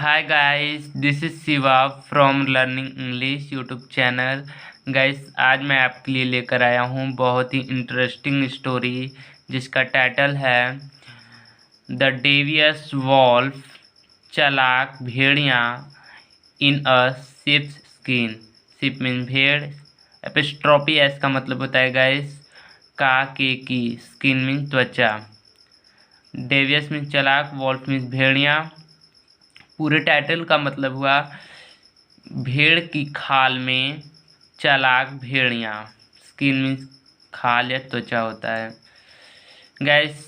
Hi guys, this is Shiva from learning English YouTube channel. Guys, आज मैं आपके लिए लेकर आया हूँ बहुत ही इंटरेस्टिंग स्टोरी जिसका टाइटल है द डेवियस वॉल्फ, चालाक भेड़िया इन अ शिप्स स्किन। शिप मीन भेड़, एपिस्ट्रोपी एस का मतलब होता है गाइस का के की, स्किन मीन त्वचा। डेवियस मीन चालाक, वॉल्फ मीन भेड़िया। पूरे टाइटल का मतलब हुआ भेड़ की खाल में चालाक भेड़िया। स्किन मीन्स खाल या त्वचा होता है। गैस,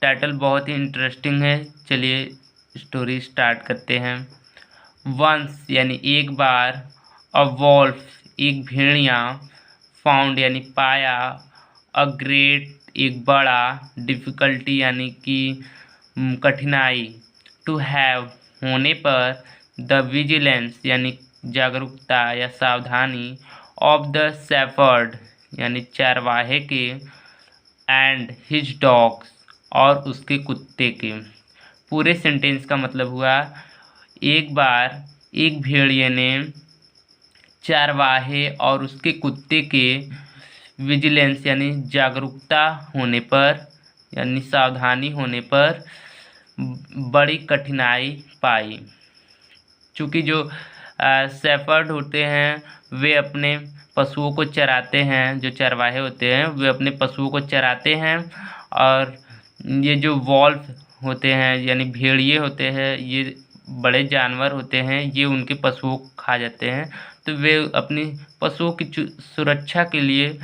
टाइटल बहुत ही इंटरेस्टिंग है। चलिए स्टोरी स्टार्ट करते हैं। वंस यानी एक बार, अ वॉल्फ एक भेड़िया, फाउंड यानी पाया, अ ग्रेट एक बड़ा, डिफ़िकल्टी यानी कि कठिनाई, टू हैव होने पर, द विजिलेंस यानी जागरूकता या सावधानी, ऑफ द शेफर्ड यानी चरवाहे के, एंड हिज डॉग्स और उसके कुत्ते के। पूरे सेंटेंस का मतलब हुआ एक बार एक भेड़िए ने चरवाहे और उसके कुत्ते के विजिलेंस यानी जागरूकता होने पर यानी सावधानी होने पर बड़ी कठिनाई पाई। चूँकि जो शेफर्ड होते हैं वे अपने पशुओं को चराते हैं, जो चरवाहे होते हैं वे अपने पशुओं को चराते हैं, और ये जो वॉल्फ होते हैं यानी भेड़िए होते हैं, ये बड़े जानवर होते हैं, ये उनके पशुओं को खा जाते हैं। तो वे अपनी पशुओं की सुरक्षा के लिए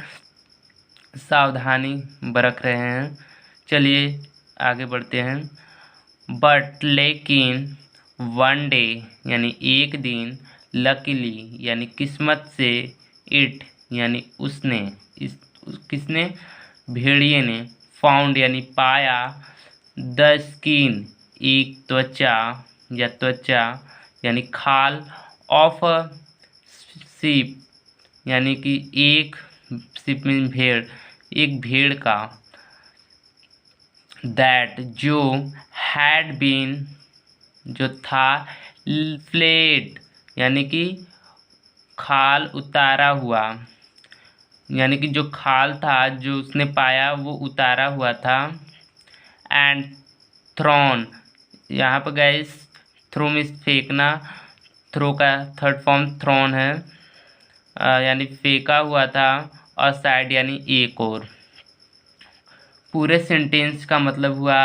सावधानी बरत रहे हैं। चलिए आगे बढ़ते हैं। बट लेकिन, वन डे यानी एक दिन, लकीली यानी किस्मत से, इट यानी उसने, किसने, भेड़िए ने, फाउंड यानी पाया, द स्किन एक त्वचा या त्वचा यानी खाल, ऑफ अ शिप यानी कि एक, शिप मीन भेड़, एक भेड़ का, दैट जो, हैड बीन जो था, फ्लेड यानी कि खाल उतारा हुआ, यानी कि जो खाल था जो उसने पाया वो उतारा हुआ था। एंड थ्रोन, यहाँ पर गाइस थ्रो मीन्स फेंकना, थ्रो का थर्ड फॉर्म थ्रोन है, यानी फेंका हुआ था, और साइड यानी एक और। पूरे सेंटेंस का मतलब हुआ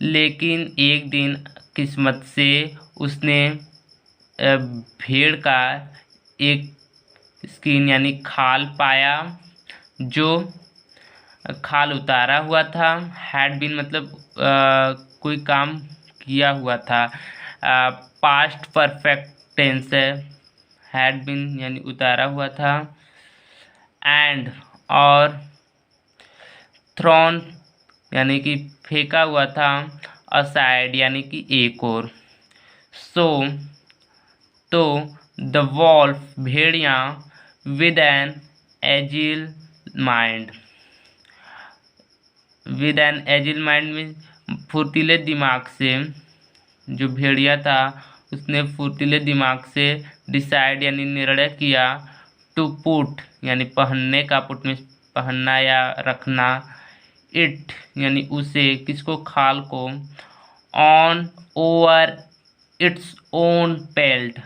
लेकिन एक दिन किस्मत से उसने भेड़ का एक स्किन यानी खाल पाया, जो खाल उतारा हुआ था। हैड बीन मतलब कोई काम किया हुआ था। पास्ट परफेक्ट टेंस है। हैड बीन यानी उतारा हुआ था। एंड और थ्रोन यानी कि फेंका हुआ था, असाइड यानी कि एक और। सो तो, द वॉल्फ भेड़िया, with an agile mind, with an agile mind में फुर्तीले दिमाग से, जो भेड़िया था उसने फुर्तीले दिमाग से डिसाइड यानी निर्णय किया, टू पुट यानी पहनने का, पुट में पहनना या रखना, इट यानी उसे, किसको, खाल को, on over its own peeled,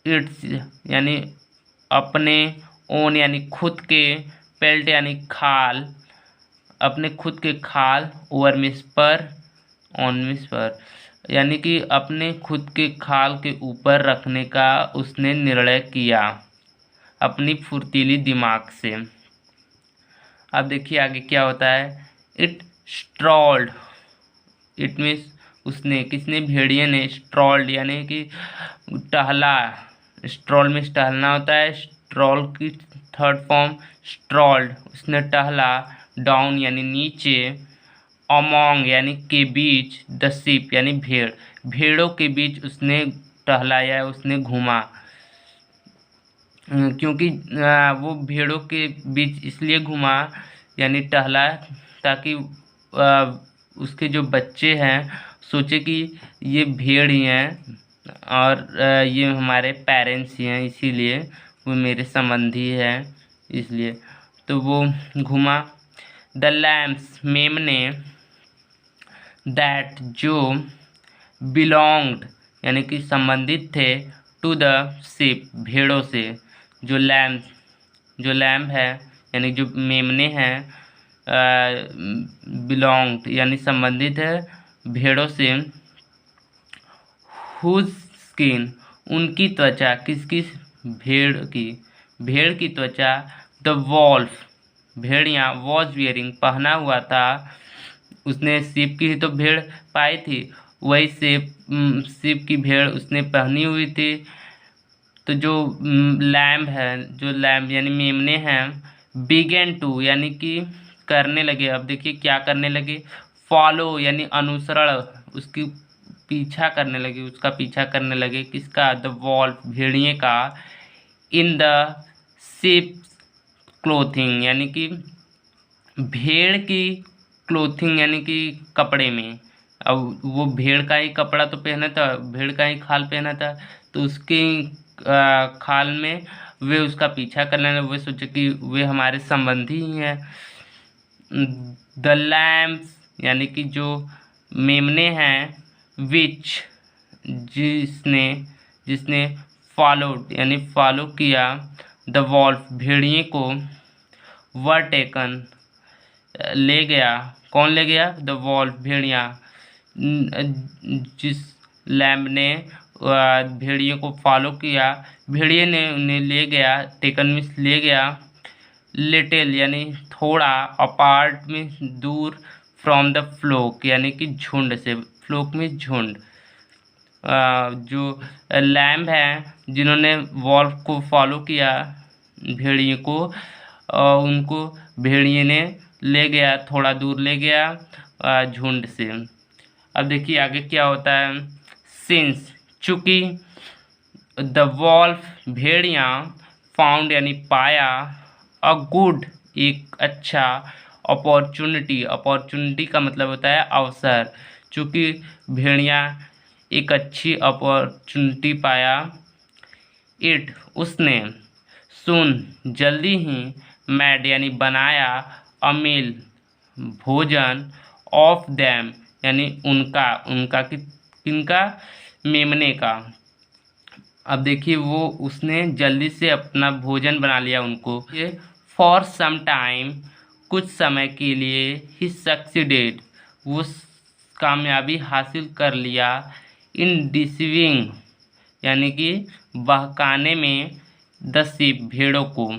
it's यानी अपने, ओन यानी खुद के, पेल्ट यानी खाल, अपने खुद के खाल, ओवर मिस पर, ऑन मिस पर, यानी कि अपने खुद के खाल के ऊपर रखने का उसने निर्णय किया अपनी फुर्तीली दिमाग से। अब देखिए आगे क्या होता है। इट स्ट्रॉल्ड, इट मीन्स उसने, किसने, भेड़िए ने, स्ट्रॉल्ड यानी कि टहला, स्ट्रॉल में टहलना होता है, स्ट्रॉल की थर्ड फॉर्म स्ट्रॉल्ड, उसने टहला, डाउन यानी नीचे, अमोंग यानी के बीच, द शिप यानी भेड़, भेड़ों के बीच उसने टहला या उसने घूमा। क्योंकि वो भेड़ों के बीच इसलिए घूमा यानी टहला ताकि उसके जो बच्चे हैं सोचे कि ये भेड़ ही हैं और ये हमारे पेरेंट्स ही हैं, इसीलिए वो मेरे संबंधी हैं, इसलिए तो वो घुमा। द लैम्स मेमने दैट जो बिलोंग्ड यानी कि संबंधित थे टू द शिप भेड़ों से। जो लैम्प है यानी जो मेमने हैं बिलोंग्ड यानी संबंधित है भेड़ों से। हुज स्किन उनकी त्वचा, किसकी, भेड़ की त्वचा। द वॉल्फ भेड़िया वॉज वियरिंग पहना हुआ था, उसने शिप की ही तो भेड़ पाई थी, वही शिप की भेड़ उसने पहनी हुई थी। तो जो लैम्ब यानी मेमने हैं बिगेन टू यानी कि करने लगे। अब देखिए क्या करने लगे, फॉलो यानी अनुसरण, उसकी पीछा करने लगे, उसका पीछा करने लगे किसका, द वॉल्फ भेड़िए का। इन द शिप्स क्लोथिंग यानी कि भेड़ की क्लोथिंग यानी कि कपड़े में। अब वो भेड़ का ही कपड़ा तो पहना था, भेड़ का ही खाल पहना था, तो उसके खाल में वे उसका पीछा करने लगे। वे सोचे कि वे हमारे संबंधी ही हैं। द लैम्स यानी कि जो मेमने हैं, विच जिसने फॉलोड यानी फॉलो किया, द वॉल्फ भेड़िए को, वर टेकन ले गया। कौन ले गया, द वॉल्फ भेड़िया। जिस लैम्ब ने भेड़िए को फॉलो किया, भेड़िए ने उन्हें ले गया, टेकन मीन्स ले गया, लिटिल यानी थोड़ा, अपार्ट में दूर, फ्रॉम द फ्लोक यानी कि झुंड से, फ्लोक में झुंड। जो लैम्ब हैं जिन्होंने वॉल्फ को फॉलो किया भेड़िए को, उनको भेड़िए ने ले गया, थोड़ा दूर ले गया झुंड से। अब देखिए आगे क्या होता है, सिंस चूँकि द वॉल्फ भेड़िया फाउंड यानी पाया, अ गुड एक अच्छा, अपॉर्चुनिटी का मतलब होता है अवसर। चूँकि भेड़िया एक अच्छी अपॉर्चुनिटी पाया, इट उसने, सुन जल्दी ही, मैड यानी बनाया, अ मील भोजन, ऑफ दैम यानी उनका किनका, मेमने का। अब देखिए वो उसने जल्दी से अपना भोजन बना लिया उनको। ये फॉर सम टाइम कुछ समय के लिए, ही सक्सीडेड वो कामयाबी हासिल कर लिया, इन डिसीविंग यानी कि बहकाने में, द शिप भेड़ों को।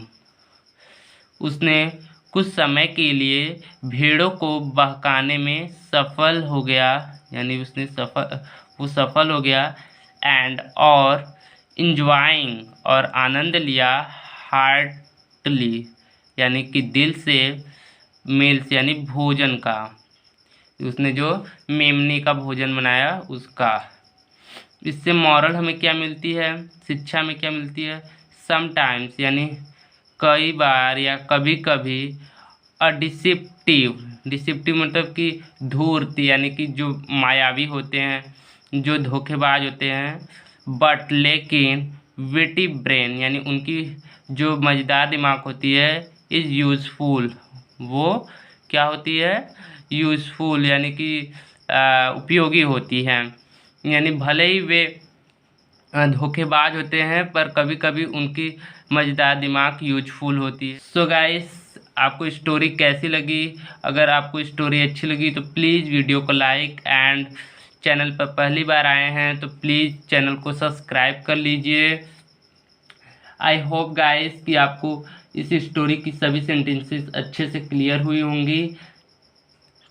उसने कुछ समय के लिए भेड़ों को बहकाने में सफल हो गया, यानी वो सफल हो गया। एंड और इंजॉइंग और आनंद लिया, हार्टली यानी कि दिल से, मील्स यानी भोजन का, उसने जो मेमने का भोजन बनाया उसका। इससे मॉरल हमें क्या मिलती है, शिक्षा में क्या मिलती है, समटाइम्स यानी कई बार या कभी कभी, अ डिसिप्टिव मतलब कि धूर्त यानी कि जो मायावी होते हैं, जो धोखेबाज होते हैं, बट लेकिन विटी ब्रेन यानी उनकी जो मज़ेदार दिमाग होती है, इज़ यूज़फुल वो क्या होती है, यूज़फुल यानी कि उपयोगी होती हैं। यानी भले ही वे धोखेबाज होते हैं पर कभी कभी उनकी मज़ेदार दिमाग यूजफुल होती है। सो गाइस आपको स्टोरी कैसी लगी, अगर आपको स्टोरी अच्छी लगी तो प्लीज़ वीडियो को लाइक, एंड चैनल पर पहली बार आए हैं तो प्लीज़ चैनल को सब्सक्राइब कर लीजिए। आई होप गाइस कि आपको इस स्टोरी की सभी सेंटेंसेस अच्छे से क्लियर हुई होंगी।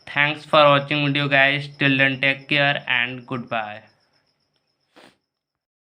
Thanks for watching video guys, till then take care and good bye.